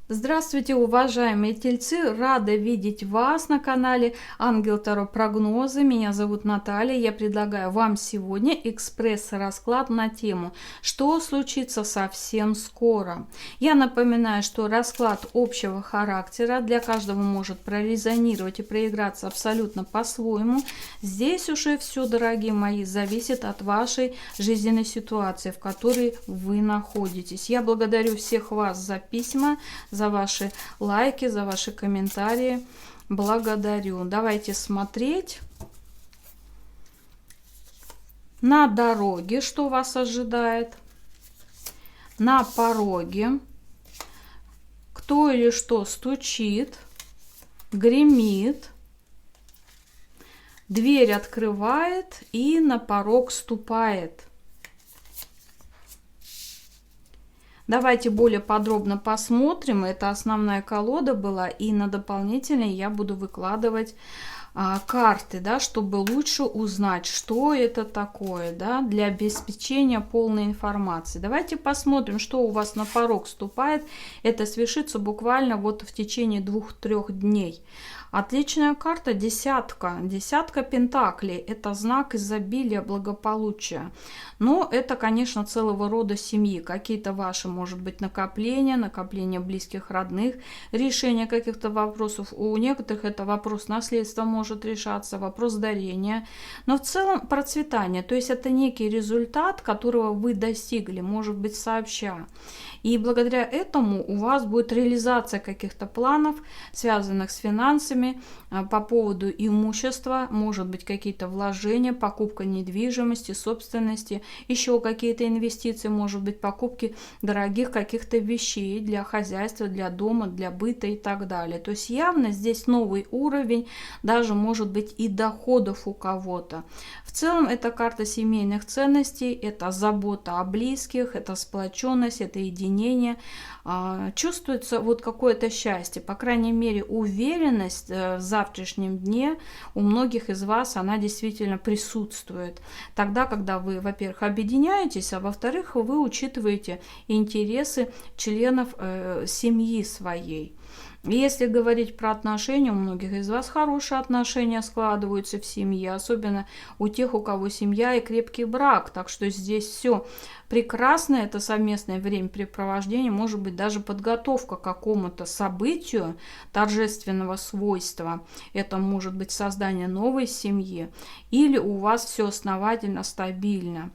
Здравствуйте, уважаемые тельцы! Рада видеть вас на канале Ангел Таро Прогнозы. Меня зовут Наталья. Я предлагаю вам сегодня экспресс-расклад на тему «Что случится совсем скоро?». Я напоминаю, что расклад общего характера для каждого может прорезонировать и проиграться абсолютно по-своему. Здесь уже все, дорогие мои, зависит от вашей жизненной ситуации, в которой вы находитесь. Я благодарю всех вас за письма, за ваши лайки, за ваши комментарии. Благодарю. Давайте смотреть на дороге, что вас ожидает, на пороге, кто или что стучит, гремит, дверь открывает и на порог ступает. Давайте более подробно посмотрим. Это основная колода была, и на дополнительной я буду выкладывать карты, да, чтобы лучше узнать, что это такое, да, для обеспечения полной информации. Давайте посмотрим, что у вас на порог ступает. Это свершится буквально вот в течение 2-3 дней. Отличная карта десятка. Десятка пентаклей. Это знак изобилия, благополучия. Но это, конечно, целого рода семьи. Какие-то ваши, может быть, накопления близких, родных, решение каких-то вопросов. У некоторых это вопрос наследства может решаться, вопрос дарения. Но в целом процветание. То есть это некий результат, которого вы достигли, может быть, сообща. И благодаря этому у вас будет реализация каких-то планов, связанных с финансами, по поводу имущества, может быть, какие-то вложения, покупка недвижимости, собственности, еще какие-то инвестиции, может быть, покупки дорогих каких-то вещей для хозяйства, для дома, для быта и так далее. То есть явно здесь новый уровень, даже может быть и доходов у кого-то. В целом это карта семейных ценностей, это забота о близких, это сплоченность, это единение. Чувствуется вот какое-то счастье, по крайней мере уверенность в завтрашнем дне у многих из вас, она действительно присутствует. Тогда, когда вы, во-первых, объединяетесь, а во-вторых, вы учитываете интересы членов семьи своей. Если говорить про отношения, у многих из вас хорошие отношения складываются в семье, особенно у тех, у кого семья и крепкий брак. Так что здесь все прекрасно, это совместное времяпрепровождение, может быть даже подготовка к какому-то событию торжественного свойства. Это может быть создание новой семьи, или у вас все основательно, стабильно.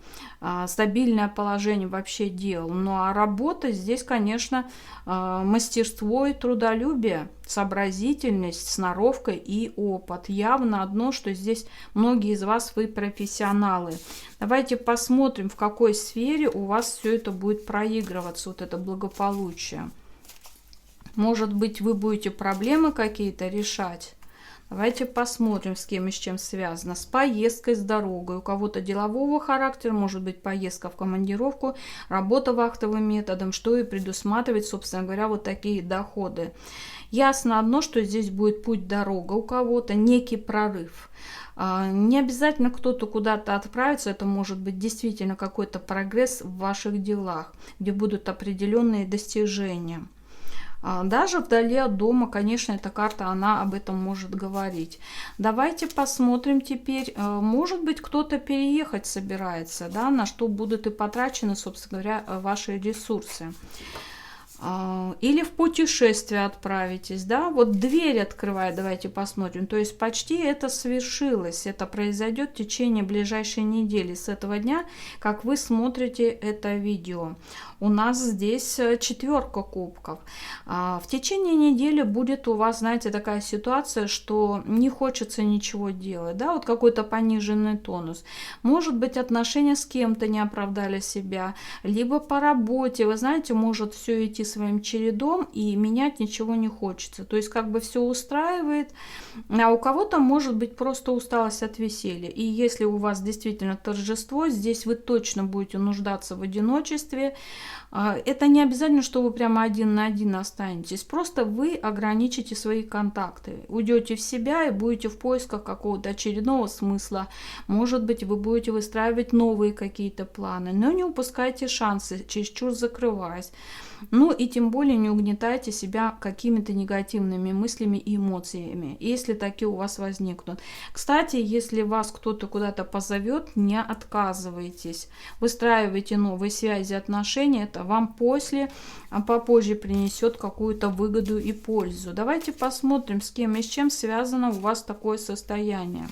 Стабильное положение вообще дел. Ну а работа здесь, конечно, мастерство и трудолюбие, сообразительность, сноровка и опыт. Явно одно, что здесь многие из вас вы профессионалы. Давайте посмотрим, в какой сфере у вас все это будет проигрываться, вот это благополучие. Может быть, вы будете проблемы какие-то решать. Давайте посмотрим, с кем и с чем связано. С поездкой, с дорогой. У кого-то делового характера, может быть поездка в командировку, работа вахтовым методом, что и предусматривает, собственно говоря, вот такие доходы. Ясно одно, что здесь будет путь-дорога у кого-то, некий прорыв. Не обязательно кто-то куда-то отправится, это может быть действительно какой-то прогресс в ваших делах, где будут определенные достижения. Даже вдали от дома, конечно, эта карта, она об этом может говорить. Давайте посмотрим теперь, может быть, кто-то переехать собирается, да, на что будут и потрачены, собственно говоря, ваши ресурсы. Или в путешествие отправитесь, да, вот дверь открывает, давайте посмотрим, то есть почти это свершилось, это произойдет в течение ближайшей недели, с этого дня, как вы смотрите это видео. У нас здесь 4 кубков. В течение недели будет у вас, знаете, такая ситуация, что не хочется ничего делать, да, вот какой-то пониженный тонус. Может быть, отношения с кем-то не оправдали себя, либо по работе, вы знаете, может все идти своим чередом и менять ничего не хочется. То есть как бы все устраивает, а у кого-то может быть просто усталость от веселья. И если у вас действительно торжество, здесь вы точно будете нуждаться в одиночестве, Это не обязательно, что вы прямо один на один останетесь. Просто вы ограничите свои контакты. Уйдете в себя и будете в поисках какого-то очередного смысла. Может быть, вы будете выстраивать новые какие-то планы. Но не упускайте шансы, чересчур закрываясь. Ну и тем более не угнетайте себя какими-то негативными мыслями и эмоциями, если такие у вас возникнут. Кстати, если вас кто-то куда-то позовет, не отказывайтесь. Выстраивайте новые связи, отношения. Это вам попозже принесет какую-то выгоду и пользу. Давайте посмотрим, с кем и с чем связано у вас такое состояние.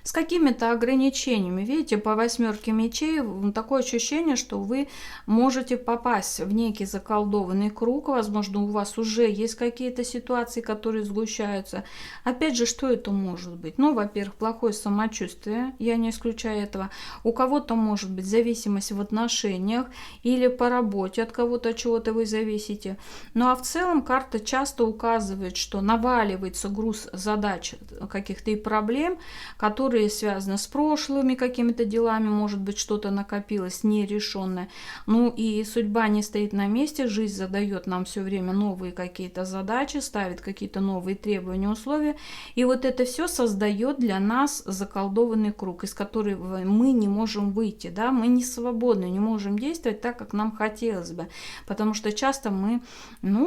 С какими-то ограничениями. Видите, по 8 мечей такое ощущение, что вы можете попасть в некий заколдованный круг. Возможно, у вас уже есть какие-то ситуации, которые сгущаются. Опять же, что это может быть? Ну, во-первых, плохое самочувствие, я не исключаю этого. У кого-то может быть зависимость в отношениях или по работе, от кого-то, от чего-то вы зависите. Ну, а в целом карта часто указывает, что наваливается груз задач каких-то и проблем, которые связаны с прошлыми какими-то делами, может быть, что-то накопилось нерешенное. Ну и судьба не стоит на месте, жизнь задает нам все время новые какие-то задачи, ставит какие-то новые требования, условия. И вот это все создает для нас заколдованный круг, из которого мы не можем выйти, да, мы не свободны, не можем действовать так, как нам хотелось бы, потому что часто мы,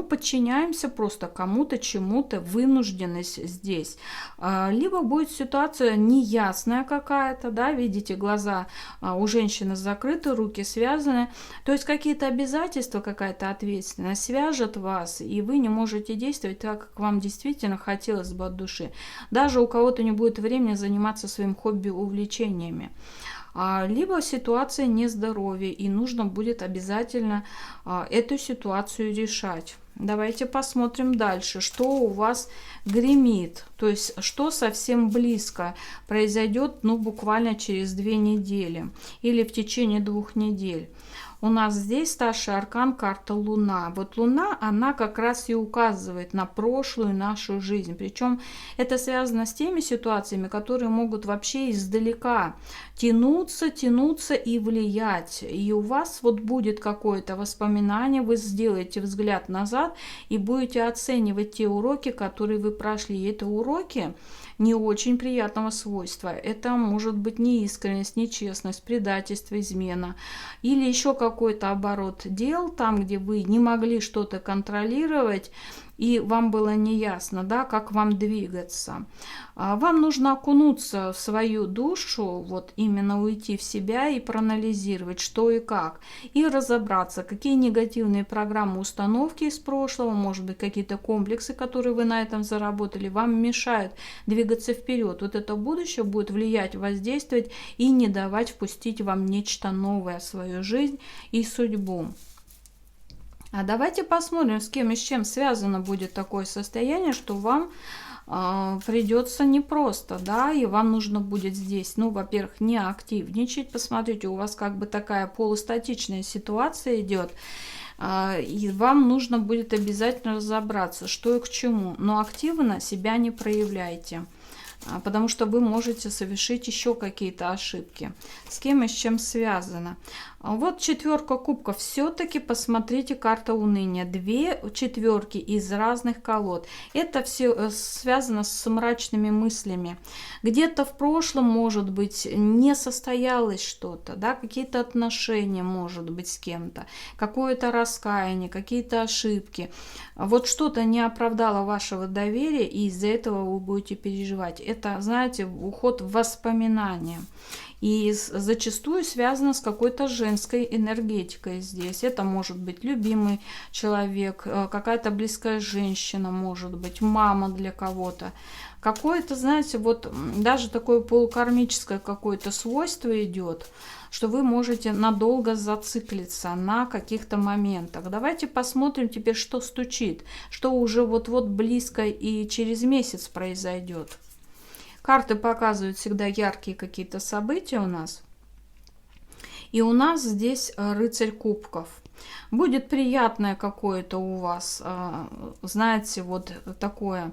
подчиняемся просто кому-то, чему-то, вынужденность здесь. Либо будет ситуация неясная какая-то, да, видите, глаза у женщины закрыты, руки связаны, то есть какие-то обязательства, какая-то ответственность свяжет вас, и вы не можете действовать так, как вам действительно хотелось бы от души. Даже у кого-то не будет времени заниматься своим хобби, увлечениями. Либо ситуация нездоровья, и нужно будет обязательно эту ситуацию решать. Давайте посмотрим дальше, что у вас гремит, то есть что совсем близко произойдет, буквально через 2 недели или в течение 2 недель. У нас здесь старший аркан, карта Луна. Вот Луна, она как раз и указывает на прошлую нашу жизнь. Причем это связано с теми ситуациями, которые могут вообще издалека тянуться и влиять. И у вас вот будет какое-то воспоминание, вы сделаете взгляд назад и будете оценивать те уроки, которые вы прошли. И это уроки не очень приятного свойства. Это может быть неискренность, нечестность, предательство, измена. Или еще какой-то оборот дел, там, где вы не могли что-то контролировать, и вам было неясно, да, как вам двигаться. Вам нужно окунуться в свою душу, вот именно уйти в себя и проанализировать, что и как. И разобраться, какие негативные программы, установки из прошлого, может быть, какие-то комплексы, которые вы на этом заработали, вам мешают двигаться вперед. Вот это будущее будет влиять, воздействовать и не давать впустить вам нечто новое в свою жизнь и судьбу. А давайте посмотрим, с кем и с чем связано будет такое состояние, что вам придется непросто, да, и вам нужно будет здесь, во-первых, не активничать. Посмотрите, у вас как бы такая полустатичная ситуация идет, и вам нужно будет обязательно разобраться, что и к чему, но активно себя не проявляйте, потому что вы можете совершить еще какие-то ошибки. С кем и с чем связано? Вот 4 кубков. Все-таки посмотрите, карта уныния. 2 четверки из разных колод. Это все связано с мрачными мыслями. Где-то в прошлом, может быть, не состоялось что-то, да, какие-то отношения, может быть, с кем-то, какое-то раскаяние, какие-то ошибки. Вот что-то не оправдало вашего доверия, и из-за этого вы будете переживать. Это, знаете, уход в воспоминания. И зачастую связано с какой-то женской энергетикой здесь. Это может быть любимый человек, какая-то близкая женщина, может быть, мама для кого-то. Какое-то, знаете, вот даже такое полукармическое какое-то свойство идет, что вы можете надолго зациклиться на каких-то моментах. Давайте посмотрим теперь, что стучит, что уже вот-вот близко и через месяц произойдет. Карты показывают всегда яркие какие-то события у нас. И у нас здесь рыцарь кубков. Будет приятное какое-то у вас, знаете, вот такое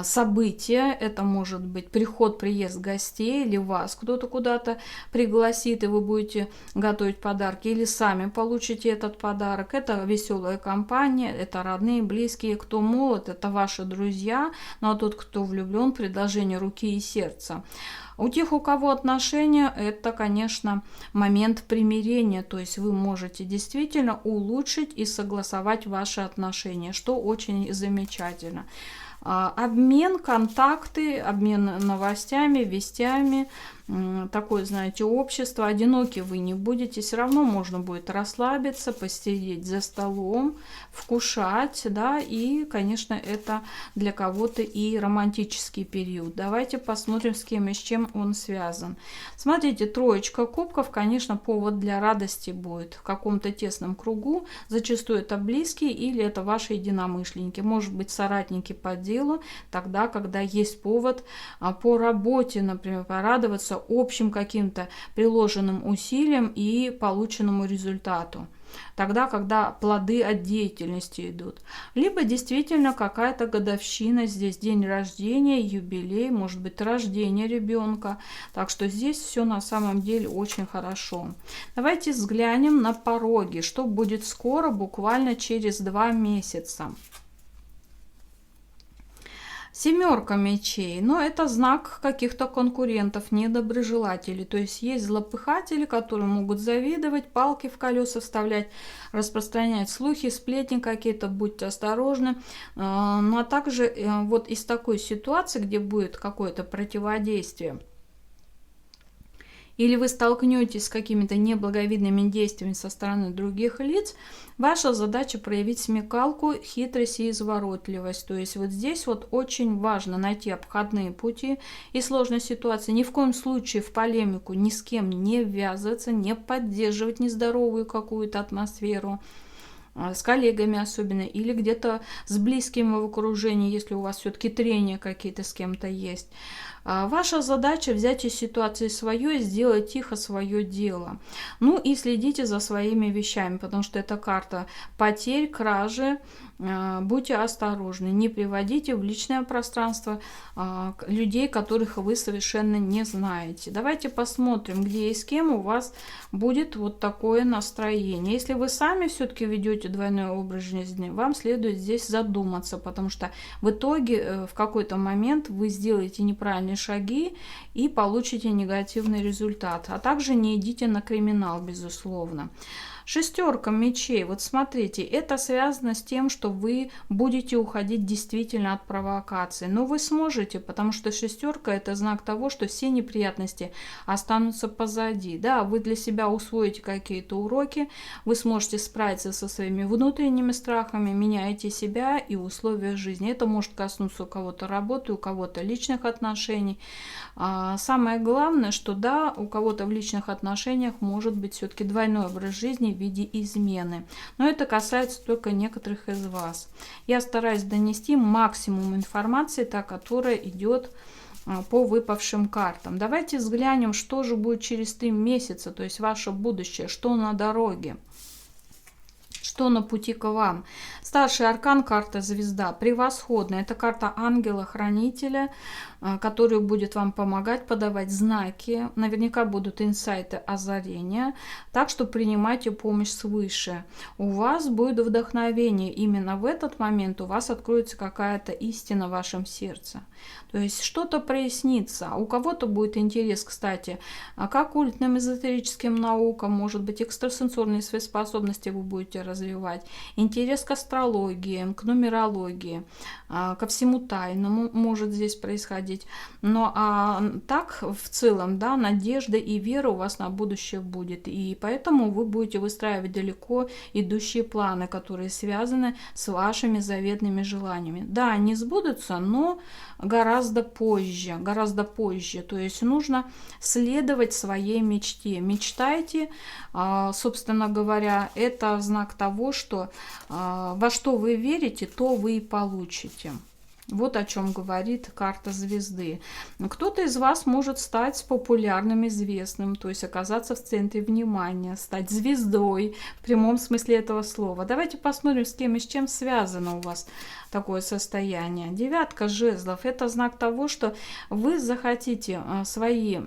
событие, это может быть приход, приезд гостей, или вас кто-то куда-то пригласит, и вы будете готовить подарки, или сами получите этот подарок. Это веселая компания, это родные, близкие, кто молод, это ваши друзья, ну а тот, кто влюблен, предложение руки и сердца. У тех, у кого отношения, это, конечно, момент примирения, то есть вы можете действительно улучшить и согласовать ваши отношения, что очень замечательно. Обмен, контакты, обмен новостями, вестями, такое, знаете, общество. Одиноки вы не будете, все равно можно будет расслабиться, посидеть за столом, вкушать, да, и, конечно, это для кого-то и романтический период. Давайте посмотрим, с кем и с чем он связан. Смотрите, троечка кубков, конечно, повод для радости будет в каком-то тесном кругу. Зачастую это близкие или это ваши единомышленники, может быть, соратники по делу, тогда, когда есть повод по работе, например, порадоваться общим каким-то приложенным усилиям и полученному результату. Тогда, когда плоды от деятельности идут. Либо действительно какая-то годовщина, здесь день рождения, юбилей, может быть рождение ребенка. Так что здесь все на самом деле очень хорошо. Давайте взглянем на пороги, что будет скоро, буквально через 2 месяца. Семерка мечей, но это знак каких-то конкурентов, недоброжелателей. То есть есть злопыхатели, которые могут завидовать, палки в колеса вставлять, распространять слухи, сплетни какие-то, будьте осторожны. Ну а также вот из такой ситуации, где будет какое-то противодействие, или вы столкнетесь с какими-то неблаговидными действиями со стороны других лиц, ваша задача проявить смекалку, хитрость и изворотливость. То есть вот здесь вот очень важно найти обходные пути из сложной ситуации. Ни в коем случае в полемику ни с кем не ввязываться, не поддерживать нездоровую какую-то атмосферу, с коллегами особенно, или где-то с близкими в окружении, если у вас все-таки трения какие-то с кем-то есть. Ваша задача взять из ситуации свое и сделать тихо свое дело. Ну и следите за своими вещами, потому что это карта потерь, кражи. Будьте осторожны, не приводите в личное пространство людей, которых вы совершенно не знаете. Давайте посмотрим, где и с кем у вас будет вот такое настроение. Если вы сами все-таки ведете двойной образ жизни, вам следует здесь задуматься, потому что в итоге в какой-то момент вы сделаете неправильные шаги и получите негативный результат. А также не идите на криминал, безусловно. Шестерка мечей, вот смотрите, это связано с тем, что вы будете уходить действительно от провокации. Но вы сможете, потому что шестерка — это знак того, что все неприятности останутся позади. Да, вы для себя усвоите какие-то уроки, вы сможете справиться со своими внутренними страхами, меняете себя и условия жизни. Это может коснуться у кого-то работы, у кого-то личных отношений. Самое главное, что да, у кого-то в личных отношениях может быть все-таки двойной образ жизни в виде измены. Но это касается только некоторых из вас. Я стараюсь донести максимум информации, та, которая идет по выпавшим картам. Давайте взглянем, что же будет через 3 месяца, то есть ваше будущее, что на дороге. Что на пути к вам? Старший аркан, карта звезда, превосходная. Это карта ангела-хранителя, который будет вам помогать, подавать знаки. Наверняка будут инсайты, озарения. Так что принимайте помощь свыше. У вас будет вдохновение. Именно в этот момент у вас откроется какая-то истина в вашем сердце. То есть что-то прояснится. У кого-то будет интерес, кстати, к оккультным, эзотерическим наукам, может быть, экстрасенсорные свои способности вы будете развивать. Интерес к астрологии, к нумерологии, ко всему тайному может здесь происходить. Но так в целом, да, надежда и вера у вас на будущее будет. И поэтому вы будете выстраивать далеко идущие планы, которые связаны с вашими заветными желаниями. Да, они сбудутся, но гораздо позже, гораздо позже. То есть нужно следовать своей мечте. Мечтайте, собственно говоря, это знак того, что во что вы верите, то вы и получите. Вот о чем говорит карта звезды. Кто-то из вас может стать популярным, известным, то есть оказаться в центре внимания, стать звездой в прямом смысле этого слова. Давайте посмотрим, с кем и с чем связано у вас такое состояние. Девятка жезлов – это знак того, что вы захотите свои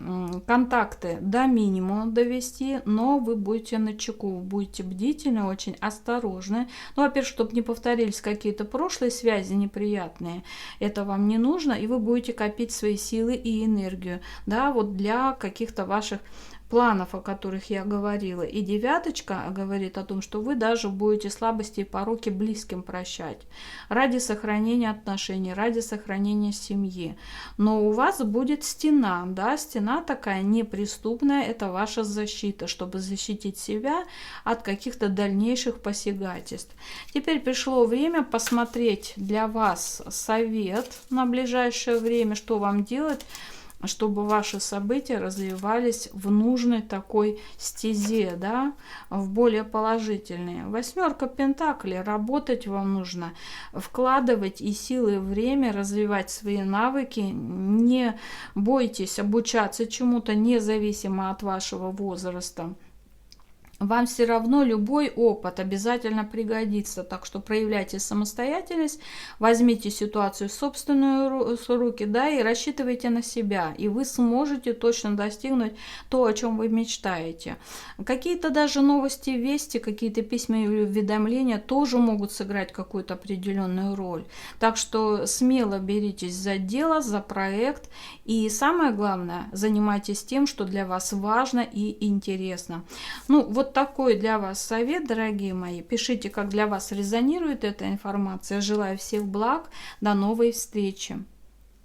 контакты до минимума довести, но вы будете начеку, будете бдительны, очень осторожны. Ну, во-первых, чтобы не повторились какие-то прошлые связи неприятные, это вам не нужно, и вы будете копить свои силы и энергию, да, вот для каких-то ваших планов, о которых я говорила. И девяточка говорит о том, что вы даже будете слабости и пороки близким прощать ради сохранения отношений, ради сохранения семьи. Но у вас будет стена, да, стена такая неприступная, это ваша защита, чтобы защитить себя от каких-то дальнейших посягательств. Теперь пришло время посмотреть для вас совет на ближайшее время, что вам делать, чтобы ваши события развивались в нужной такой стезе, да, в более положительные. Восьмерка пентаклей. Работать вам нужно, вкладывать и силы, и время, развивать свои навыки. Не бойтесь обучаться чему-то независимо от вашего возраста. Вам все равно любой опыт обязательно пригодится, так что проявляйте самостоятельность, возьмите ситуацию в собственные руки, да, и рассчитывайте на себя, и вы сможете точно достигнуть то, о чем вы мечтаете. Какие-то даже новости, вести, какие-то письма и уведомления тоже могут сыграть какую-то определенную роль. Так что смело беритесь за дело, за проект, и самое главное, занимайтесь тем, что для вас важно и интересно. Ну, вот такой для вас совет, дорогие мои. Пишите, как для вас резонирует эта информация. Желаю всех благ. До новой встречи.